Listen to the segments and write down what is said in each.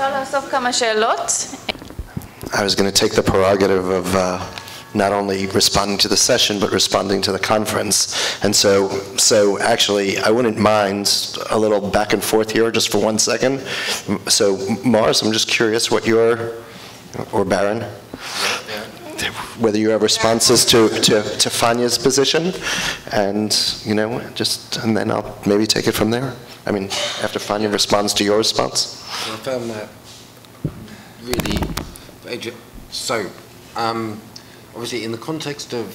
I was going to take the prerogative of not only responding to the session, but responding to the conference. And so actually, I wouldn't mind a little back and forth here just for 1 second. So Mars, I'm just curious what your, or Baron, whether you have responses to Fanya's position, and and then I'll maybe take it from there. I mean, after Fanya responds to your response. I found that really, so obviously in the context of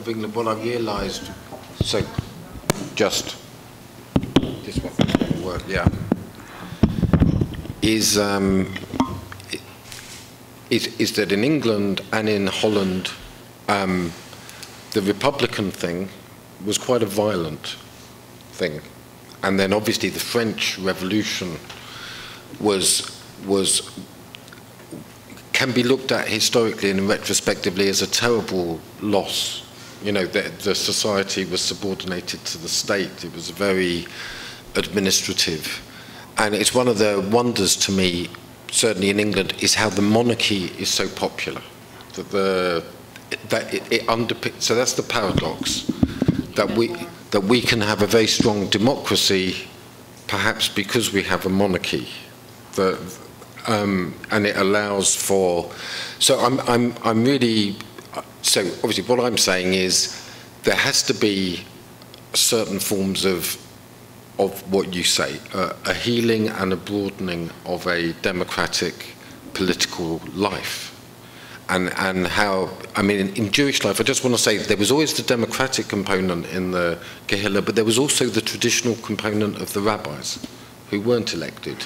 England, what I realised, so just this one will work, yeah, is that in England and in Holland, the Republican thing was quite a violent thing. And then obviously the French Revolution can be looked at historically and retrospectively as a terrible loss. The society was subordinated to the state. It was very administrative. And it's one of the wonders to me, certainly in England, is how the monarchy is so popular. So that's the paradox, that we can have a very strong democracy, perhaps because we have a monarchy, and it allows for. So I'm really. So obviously, what I'm saying is there has to be certain forms of what you say, a healing and a broadening of a democratic political life. And how, I mean, in Jewish life, I just want to say there was always the democratic component in the Kehillah, but there was also the traditional component of the rabbis who weren't elected.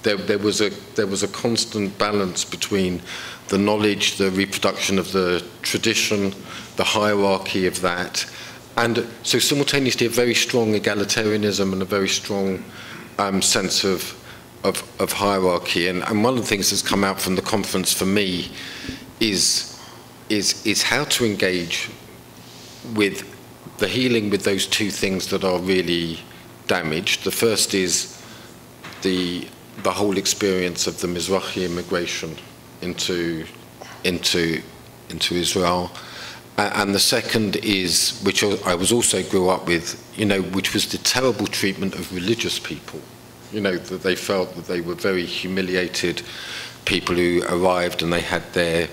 There was a constant balance between the knowledge, the reproduction of the tradition, the hierarchy of that, and so simultaneously a very strong egalitarianism and a very strong sense of hierarchy. And one of the things that's come out from the conference for me is how to engage with the healing with those two things that are really damaged. The first is the whole experience of the Mizrahi immigration into Israel, and the second is, which I also grew up with, which was the terrible treatment of religious people. That they felt that they were very humiliated people who arrived and they had their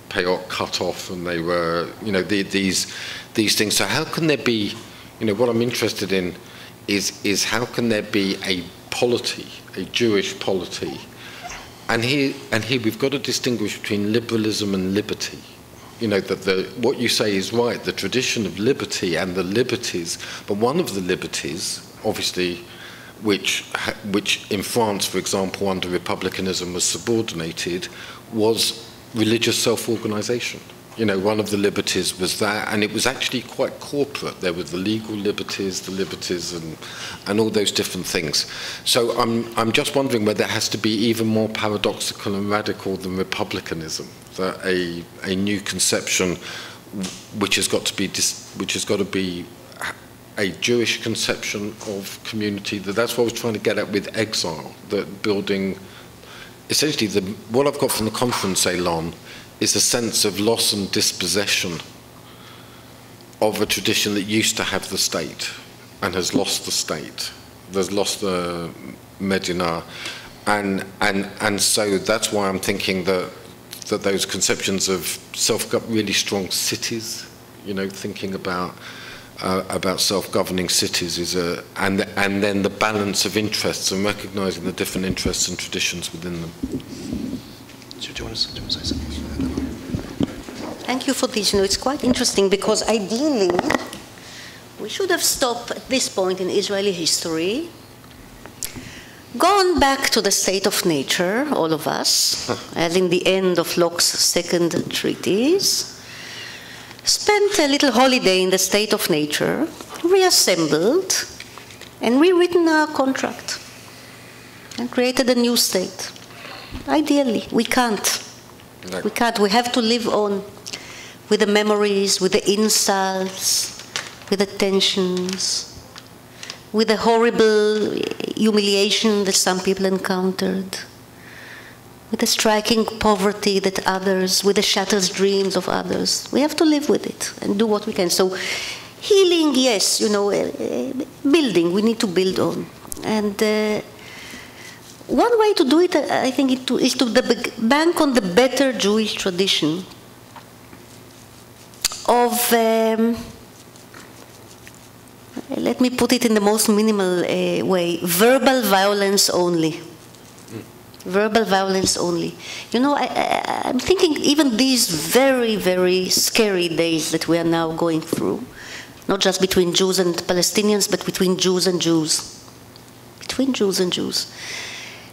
payot cut off, and they were, these things. So how can there be, what I'm interested in is how can there be a polity, a Jewish polity, and here we've got to distinguish between liberalism and liberty. That what you say is right, the tradition of liberty and the liberties, but one of the liberties, obviously, which in France, for example, under republicanism was subordinated, was religious self-organization. One of the liberties was that, and it was actually quite corporate. There were the legal liberties, and all those different things. So I'm just wondering whether it has to be even more paradoxical and radical than republicanism, that a new conception which has got to be a Jewish conception of community. That's what I was trying to get at with exile, that building. Essentially, what I've got from the conference, Elon, is a sense of loss and dispossession of a tradition that used to have the state and has lost the state. There's lost the Medina, and so that's why I'm thinking that those conceptions of really strong cities, thinking about self-governing cities is and then the balance of interests and recognizing the different interests and traditions within them. Do you want to say something? Thank you for this. It's quite interesting because ideally we should have stopped at this point in Israeli history, gone back to the state of nature, all of us, as in the end of Locke's second treatise, spent a little holiday in the state of nature, reassembled, and rewritten our contract, and created a new state. Ideally, we can't. No. We can't. We have to live on with the memories, with the insults, with the tensions, with the horrible humiliation that some people encountered, with the striking poverty that others, with the shattered dreams of others. We have to live with it and do what we can. So healing, yes, building, we need to build on. And one way to do it, I think, is to bank on the better Jewish tradition of, let me put it in the most minimal way, verbal violence only. Verbal violence only. I'm thinking even these very, very scary days that we are now going through, not just between Jews and Palestinians, but between Jews and Jews. Between Jews and Jews.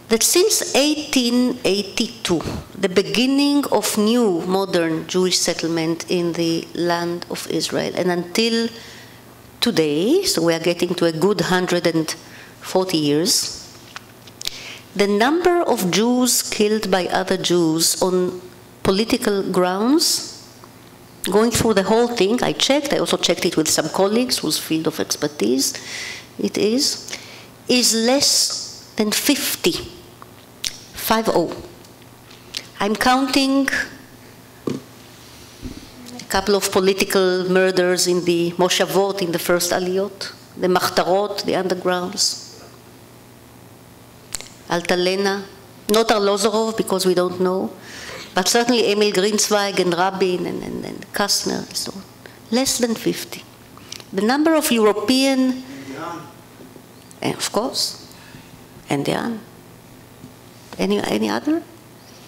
That since 1882, the beginning of new modern Jewish settlement in the land of Israel, and until today, so we are getting to a good 140 years, the number of Jews killed by other Jews on political grounds, going through the whole thing, I also checked it with some colleagues whose field of expertise it is less than 50. 50. I'm counting a couple of political murders in the Moshavot, in the first Aliyot, the Machtarot, the undergrounds. Altalena, not Arlozorov because we don't know, but certainly Emil Grünzweig and Rabin and Kastner and so on. Less than 50. The number of European, of course, and any other?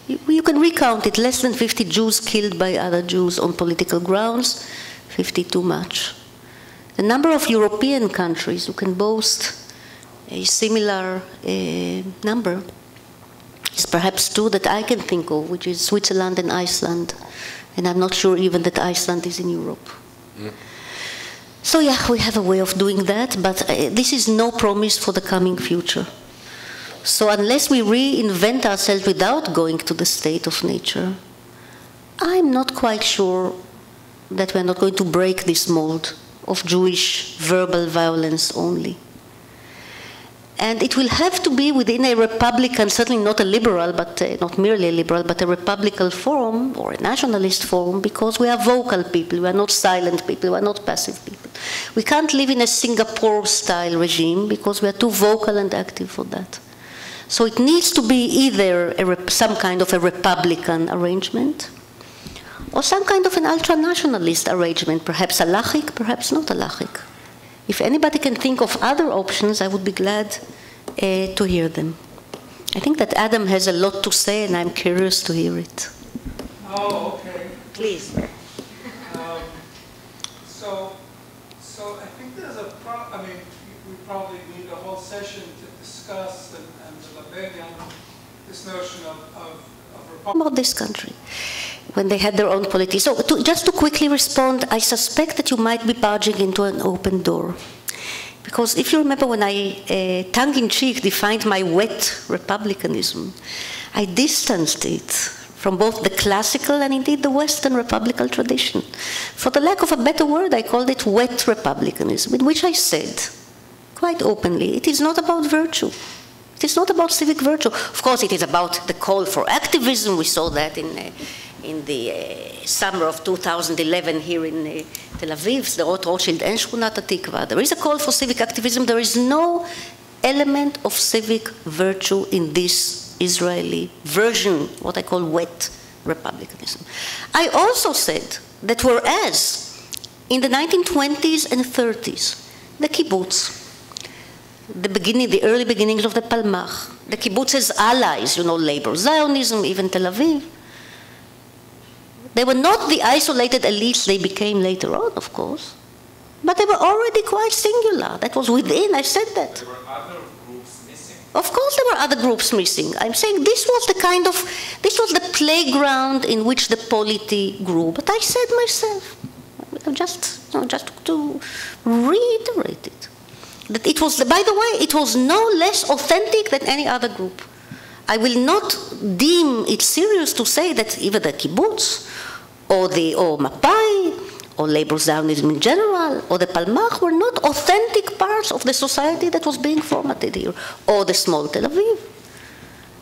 You can recount it, less than 50 Jews killed by other Jews on political grounds, 50 too much. The number of European countries who can boast a similar number is perhaps two that I can think of, which is Switzerland and Iceland. And I'm not sure even that Iceland is in Europe. Mm. So yeah, we have a way of doing that, but this is no promise for the coming future. So unless we reinvent ourselves without going to the state of nature, I'm not quite sure that we're not going to break this mold of Jewish verbal violence only. And it will have to be within a Republican, certainly not a liberal, but not merely a liberal, but a Republican forum or a nationalist forum, because we are vocal people, we are not silent people, we are not passive people. We can't live in a Singapore-style regime because we are too vocal and active for that. So it needs to be either some kind of a Republican arrangement or some kind of an ultra-nationalist arrangement, perhaps halachic, perhaps not halachic. If anybody can think of other options, I would be glad to hear them. I think that Adam has a lot to say, and I'm curious to hear it. Oh, okay. Please. So I think there's a problem. I mean, we probably need a whole session to discuss and debate on this notion of about this country, when they had their own politics. So just to quickly respond, I suspect that you might be barging into an open door. Because if you remember when I, tongue-in-cheek, defined my wet republicanism, I distanced it from both the classical and indeed the Western republican tradition. For the lack of a better word, I called it wet republicanism, in which I said, quite openly, it is not about virtue. It is not about civic virtue. Of course, it is about the call for activism. We saw that in the summer of 2011 here in Tel Aviv, Sderot Rothschild and Shkunat Hatikva. There is a call for civic activism. There is no element of civic virtue in this Israeli version, what I call wet republicanism. I also said that whereas in the 1920s and 30s, the kibbutz, the early beginnings of the Palmach, the kibbutz's allies, labor, Zionism, even Tel Aviv, they were not the isolated elites they became later on, of course, but they were already quite singular. That was within, I said that. There were other groups missing. Of course there were other groups missing. I'm saying this was the playground in which the polity grew. But I said myself, just to reiterate it, that it was, by the way, it was no less authentic than any other group. I will not deem it serious to say that either the kibbutz or Mapai or labor Zionism in general or the Palmach were not authentic parts of the society that was being formatted here, or the small Tel Aviv.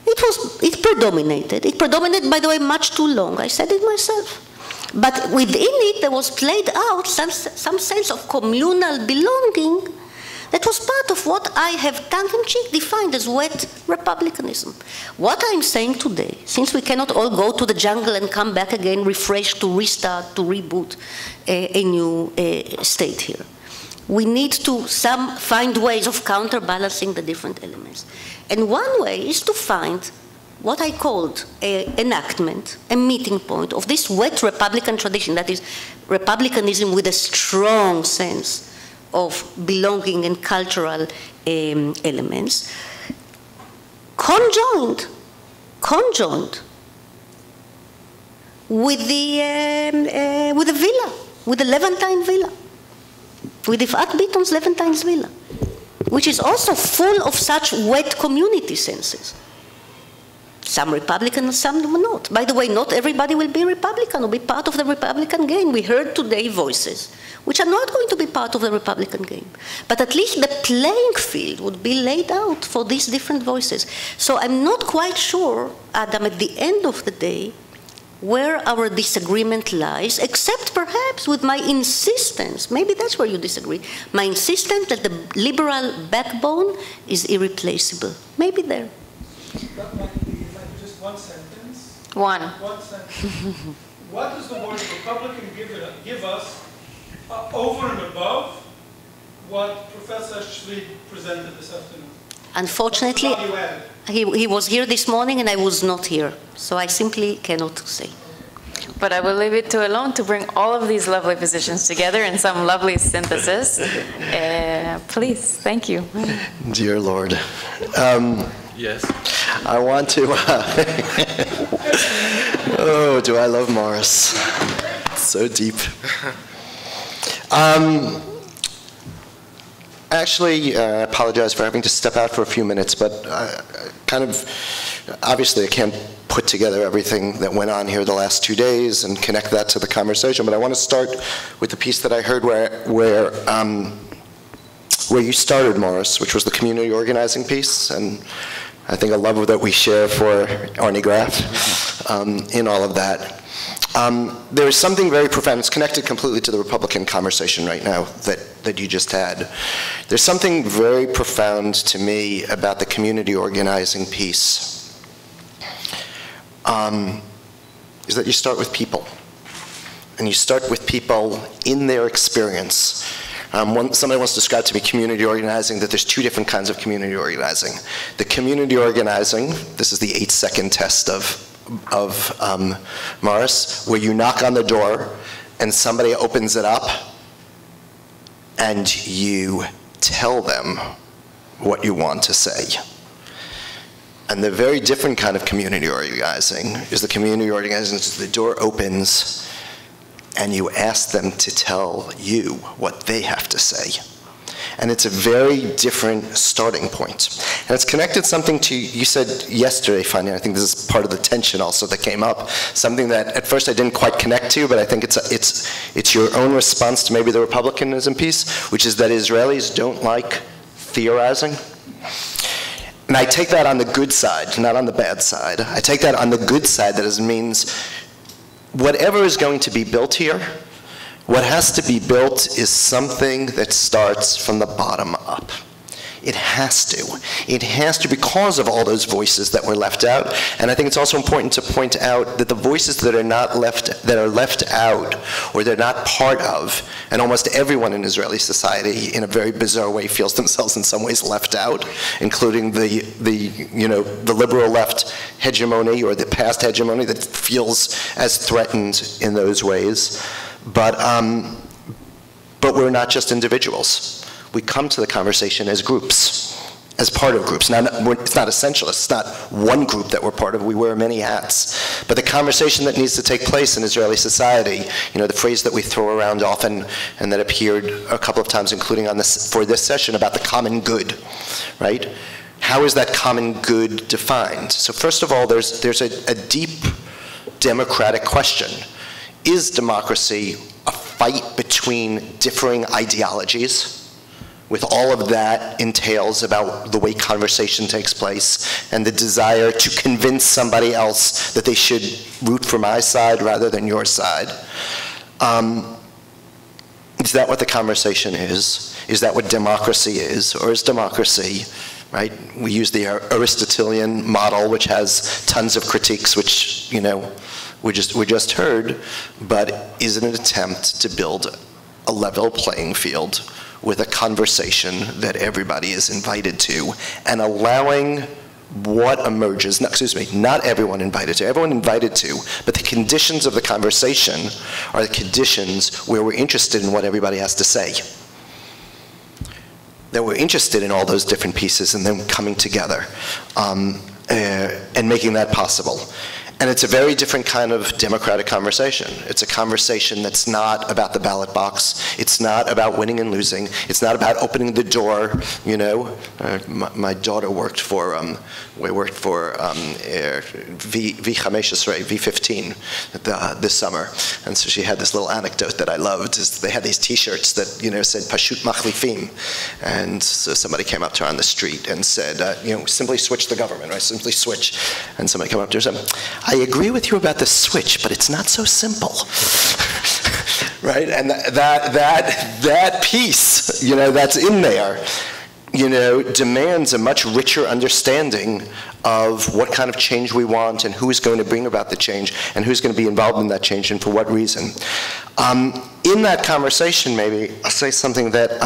It it predominated. It predominated, by the way, much too long. I said it myself. But within it, there was played out some sense of communal belonging that was part of what I have tongue-in-cheek defined as wet republicanism. What I'm saying today, since we cannot all go to the jungle and come back again, refreshed, to restart, to reboot a new state here, we need to find ways of counterbalancing the different elements. And one way is to find what I called an enactment, a meeting point of this wet Republican tradition, that is republicanism with a strong sense of belonging and cultural elements, conjoined with the villa, with the Levantine villa, with Ifat Bitton's Levantine's villa, which is also full of such wet community senses. Some Republican and some not. By the way, not everybody will be Republican or be part of the Republican game. We heard today voices which are not going to be part of the Republican game. But at least the playing field would be laid out for these different voices. So I'm not quite sure, Adam, at the end of the day, where our disagreement lies, except perhaps with my insistence, maybe that's where you disagree, my insistence that the liberal backbone is irreplaceable. Maybe there. That might be just one sentence. One sentence. What does the word Republican give us over and above what Professor Schlied presented this afternoon? Unfortunately, he was here this morning and I was not here, so I simply cannot say. But I will leave it to Alon to bring all of these lovely positions together in some lovely synthesis. Please, thank you. Dear Lord. Yes. I want to, oh, do I love Morris. So deep. Actually, I apologize for having to step out for a few minutes, but obviously I can't put together everything that went on here the last 2 days and connect that to the conversation, but I want to start with the piece that I heard where you started, Morris, which was the community organizing piece, and I think a love that we share for Arnie Graf in all of that. There is something very profound. It's connected completely to the Republican conversation right now that you just had. There's something very profound to me about the community organizing piece. Is that you start with people. And you start with people in their experience. Somebody once described to me community organizing, that there's two different kinds of community organizing. The community organizing, this is the 8-second test of Morris, where you knock on the door and somebody opens it up and you tell them what you want to say. And the very different kind of community organizing is the community organizing, the door opens and you ask them to tell you what they have to say. And it's a very different starting point. And it's connected something to, you said yesterday, Fania, I think this is part of the tension also that came up, something that at first I didn't quite connect to, but I think it's your own response to maybe the republicanism piece, which is that Israelis don't like theorizing. And I take that on the good side, not on the bad side. I take that on the good side, that means whatever is going to be built here, what has to be built is something that starts from the bottom up. It has to. It has to, because of all those voices that were left out. And I think it's also important to point out that the voices that are left out, or they're not part of, and almost everyone in Israeli society in a very bizarre way feels themselves in some ways left out, including the liberal left hegemony or the past hegemony that feels as threatened in those ways. But we're not just individuals. We come to the conversation as groups, as part of groups. Now, it's not essential. It's not one group that we're part of. We wear many hats. But the conversation that needs to take place in Israeli society, the phrase that we throw around often and that appeared a couple of times, including for this session, about the common good, right? How is that common good defined? So first of all, there's a deep democratic question. Is democracy a fight between differing ideologies, with all of that entails about the way conversation takes place and the desire to convince somebody else that they should root for my side rather than your side. Is that what the conversation is? Is that what democracy is? Or is democracy, right? We use the Aristotelian model, which has tons of critiques, which, you know, we just heard, but is it an attempt to build a level playing field with a conversation that everybody is invited to, and allowing what emerges, not everyone invited to, everyone invited to, but the conditions of the conversation are the conditions where we're interested in what everybody has to say. That we're interested in all those different pieces and them coming together and making that possible. And it's a very different kind of democratic conversation. It's a conversation that's not about the ballot box. It's not about winning and losing. It's not about opening the door, you know. My daughter worked for, V15 this summer. And so she had this little anecdote that I loved, is they had these t-shirts that, you know, said Pashut Machlifim. And so somebody came up to her on the street and said, you know, simply switch the government, right? Simply switch. And somebody came up to her and said, I agree with you about the switch, but it's not so simple, right? And that piece, you know, that's in there, you know, demands a much richer understanding of what kind of change we want and who is going to bring about the change and who's going to be involved in that change and for what reason. In that conversation, maybe I'll say something that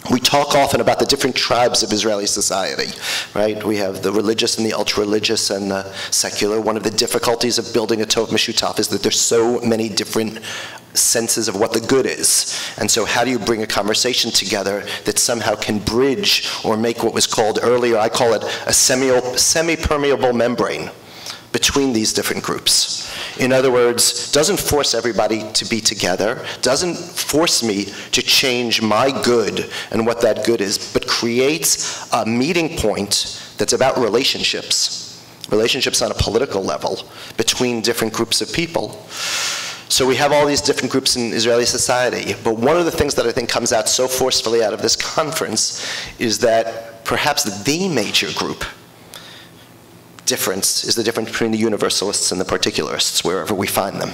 we talk often about the different tribes of Israeli society, right? We have the religious and the ultra-religious and the secular. One of the difficulties of building a Tov Meshutaf is that there's so many different senses of what the good is. And so how do you bring a conversation together that somehow can bridge or make what was called earlier, I call it a semi-permeable membrane between these different groups. In other words, doesn't force everybody to be together, doesn't force me to change my good and what that good is, but creates a meeting point that's about relationships on a political level between different groups of people. So we have all these different groups in Israeli society, but one of the things that I think comes out so forcefully out of this conference is that perhaps the major group difference is the difference between the universalists and the particularists, wherever we find them,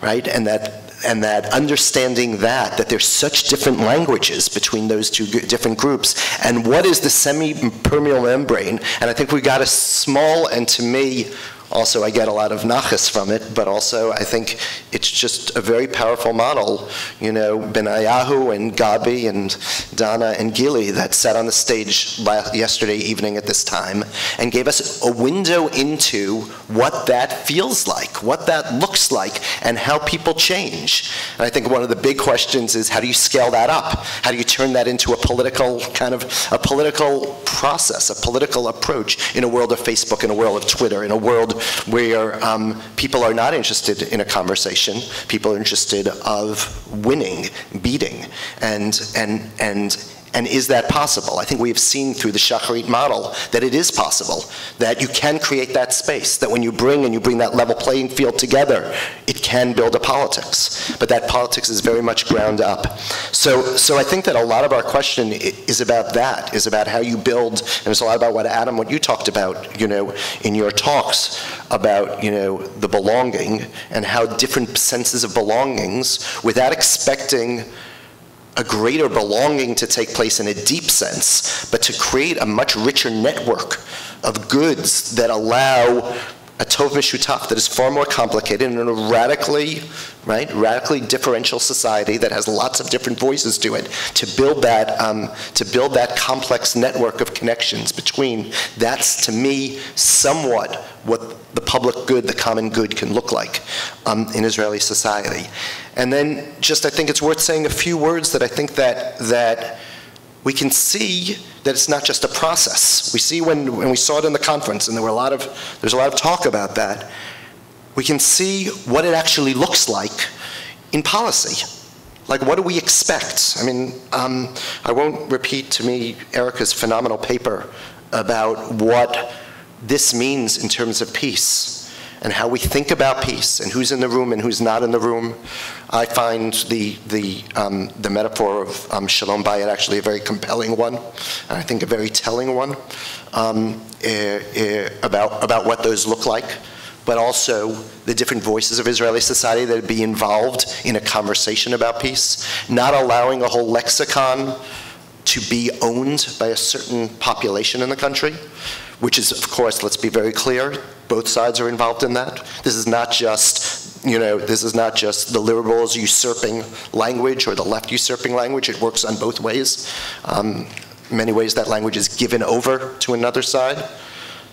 right? And that understanding that there's such different languages between those two different groups, and what is the semi-permeable membrane? And I think we got a small, and to me, also I get a lot of nachas from it, but also I think it's just a very powerful model. You know, Benayahu and Gabi and Donna and Gili that sat on the stage yesterday evening at this time and gave us a window into what that feels like, what that looks like, and how people change. And I think one of the big questions is, how do you scale that up? How do you turn that into a political process, a political approach in a world of Facebook, in a world of Twitter, in a world where people are not interested in a conversation, people are interested of winning, beating, and is that possible? I think we have seen through the Shacharit model that it is possible, that you can create that space, that when you bring that level playing field together, it can build a politics. But that politics is very much ground up. So I think that a lot of our question is about that, is about how you build, and it's a lot about what Adam, what you talked about, you know, in your talks about, you know, the belonging and how different senses of belongings, without expecting a greater belonging to take place in a deep sense, but to create a much richer network of goods that allow a Tov Meshutaf that is far more complicated in a radically differential society that has lots of different voices to it, to build that complex network of connections between. That's, to me, somewhat what the public good, the common good, can look like in Israeli society. And then just, I think it's worth saying a few words that I think that we can see that it's not just a process. We see when we saw it in the conference, and there's a lot of talk about that, we can see what it actually looks like in policy. Like, what do we expect? I mean, I won't repeat, to me, Erica's phenomenal paper about what this means in terms of peace. and how we think about peace and who's in the room and who's not in the room, I find the metaphor of Shalom Bayit actually a very compelling one, and I think a very telling one about what those look like, but also the different voices of Israeli society that would be involved in a conversation about peace, not allowing a whole lexicon to be owned by a certain population in the country, which is, of course, let's be very clear, both sides are involved in that. This is not just, this is not just the liberals usurping language or the left usurping language. It works on both ways. In many ways, that language is given over to another side.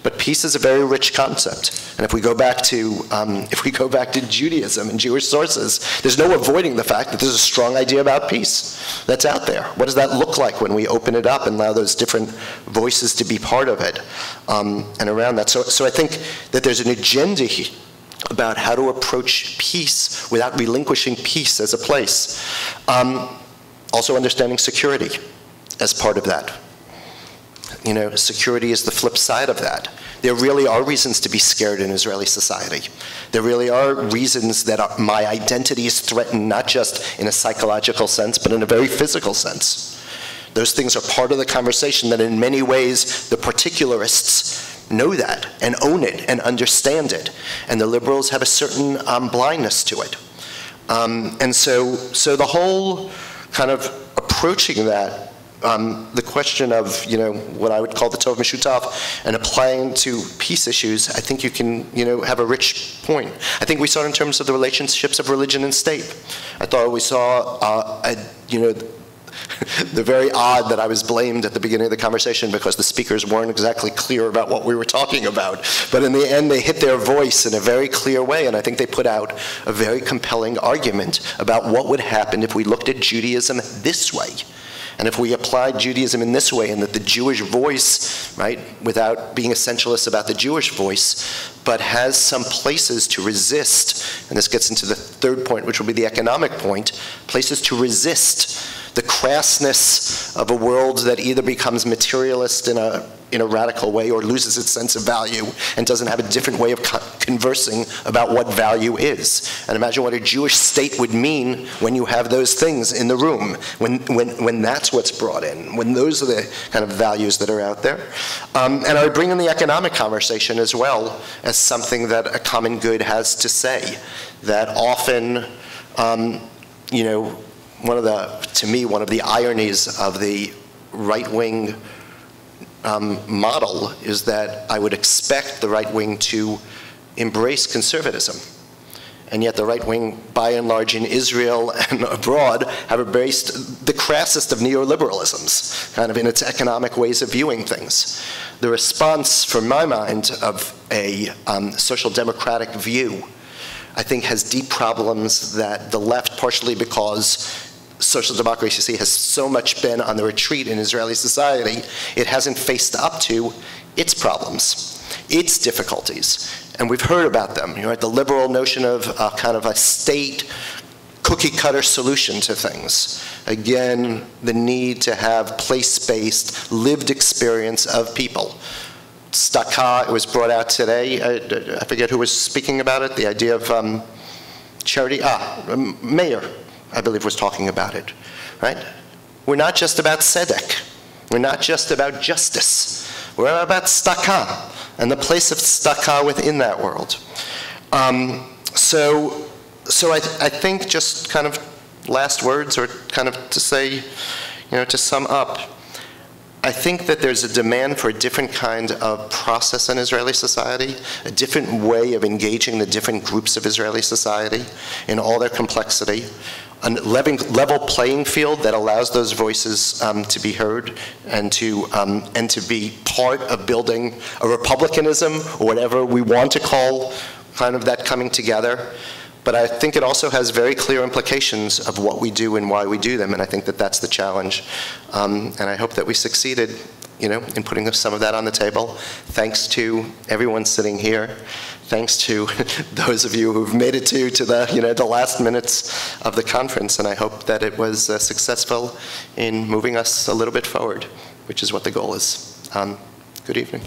But peace is a very rich concept. And if we go back to Judaism and Jewish sources, there's no avoiding the fact that there's a strong idea about peace that's out there. What does that look like when we open it up and allow those different voices to be part of it and around that? So I think that there's an agenda here about how to approach peace without relinquishing peace as a place. Also understanding security as part of that. Security is the flip side of that. There really are reasons to be scared in Israeli society. There really are reasons that my identity is threatened, not just in a psychological sense, but in a very physical sense. Those things are part of the conversation that in many ways the particularists know that and own it and understand it. And the liberals have a certain blindness to it. And so the whole kind of approaching that, the question of, what I would call the Tov Meshutaf and applying to peace issues, I think you can, have a rich point. I think we saw it in terms of the relationships of religion and state. I thought we saw, the very odd that I was blamed at the beginning of the conversation because the speakers weren't exactly clear about what we were talking about. But in the end, they hit their voice in a very clear way, and I think they put out a very compelling argument about what would happen if we looked at Judaism this way. And if we applied Judaism in this way, and that the Jewish voice, right, without being essentialist about the Jewish voice, but has some places to resist, and this gets into the third point, which will be the economic point, places to resist the crassness of a world that either becomes materialist in a radical way or loses its sense of value and doesn't have a different way of conversing about what value is. And imagine what a Jewish state would mean when you have those things in the room, when that's what's brought in, when those are the kind of values that are out there. And I would bring in the economic conversation as well as something that a common good has to say, that often, one of the ironies of the right-wing model is that I would expect the right wing to embrace conservatism. And yet the right wing, by and large, in Israel and abroad, have embraced the crassest of neoliberalisms, kind of in its economic ways of viewing things. The response, from my mind, of a social democratic view, I think has deep problems that the left, partially because social democracy has so much been on the retreat in Israeli society, it hasn't faced up to its problems, its difficulties. And we've heard about them. The liberal notion of kind of a state cookie-cutter solution to things. Again, the need to have place-based, lived experience of people. Tzedakah, it was brought out today. I forget who was speaking about it, the idea of charity. Mayor, I believe, was talking about it, right? We're not just about tzedek. We're not just about justice. We're about tzedakah and the place of tzedakah within that world. So I think just kind of last words, or kind of to say, to sum up, I think that there's a demand for a different kind of process in Israeli society, a different way of engaging the different groups of Israeli society in all their complexity, a level playing field that allows those voices to be heard and to be part of building a republicanism, or whatever we want to call kind of that coming together. But I think it also has very clear implications of what we do and why we do them, and I think that that's the challenge. And I hope that we succeeded, in putting some of that on the table. Thanks to everyone sitting here. Thanks to those of you who've made it to the last minutes of the conference, and I hope that it was successful in moving us a little bit forward, which is what the goal is. Good evening.